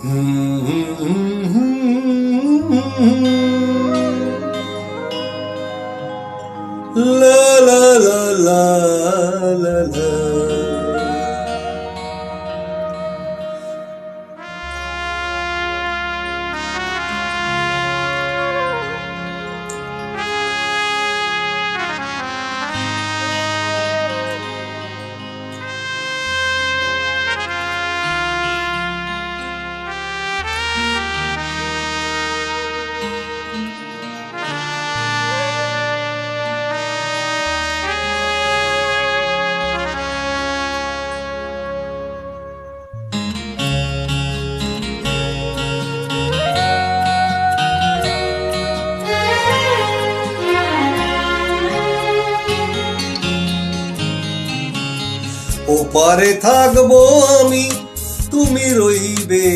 La la la la la la. ওপারে থাকবো আমি, তুমি রইবে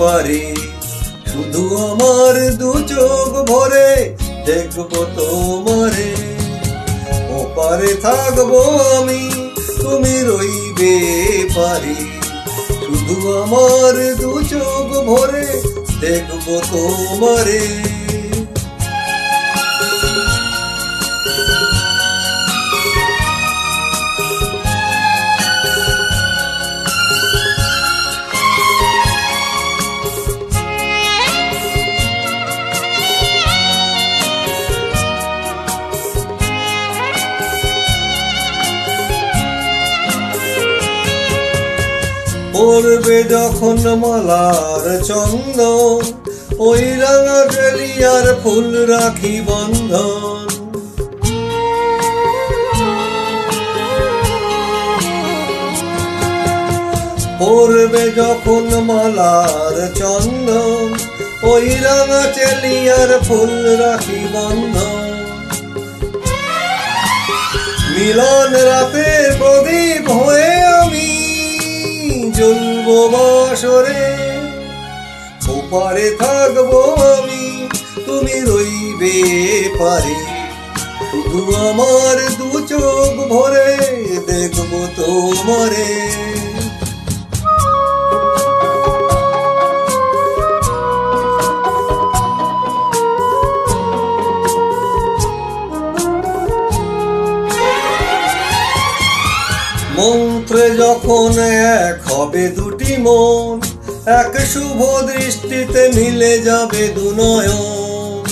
পারে, শুধু আমার দু চোখ ভরে দেখবো তোমারে। ওপারে থাকবো আমি, তুমি রইবে পারে, শুধু আমার দু চোখ ভরে দেখবো তোমারে। পড়বে যখন মালার চন্দন, ওই রাঙা ডেলিয়ার ফুল রাখি বন্ধন। পড়বে যখন মালার চন্দন, ওই রাঙা চেলিয়ার ফুল রাখি বন্ধন। মিলন রাতে প্রদীপ হয়ে আমি জ্বলবো বাসরে। ওপারে থাকবো আমি, তুমি রইবে পারে, শুধু আমার দু চোখ ভরে দেখবো তোমারে। মন্ত্রে যখন এক হবে দুটি মন, এক শুভ দৃষ্টিতে মিলে যাবে দু নয়ন।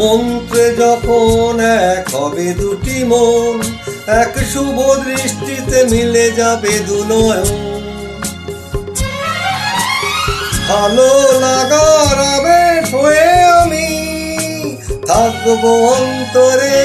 মন্ত্রে যখন এক হবে দুটি মন, এক শুভ দৃষ্টিতে মিলে যাবে দু নয়ন। ভালো লাগার আবেশ হয়ে আমি থাকবো অন্তরে।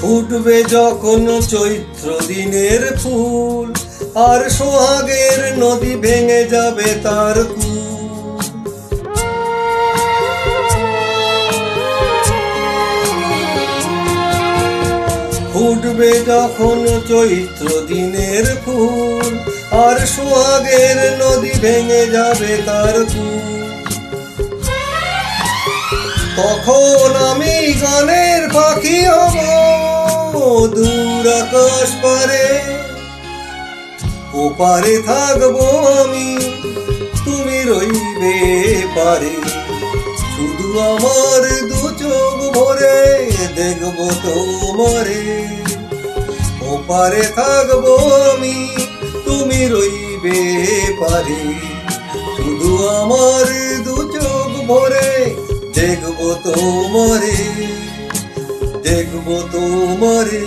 ফুটবে যখন চৈত্র দিনের ফুল, আর সোহাগের নদী ভেঙে যাবে তার কূল। ফুটবে যখন চৈত্র দিনের ফুল, আর সোহাগের নদী ভেঙে যাবে তার কূল। তখন আমি গানের পাখি হব দূর আকাশ পারে। ওপারে থাকবো আমি, তুমি রইবে পারে, শুধু আমার দু চোখ ভরে দেখবো তোমারে। ওপারে থাকবো আমি, তুমি রইবে পারে, শুধু আমার দু চোখ ভরে দেখবো তোমারে, দেখবো তোমারে।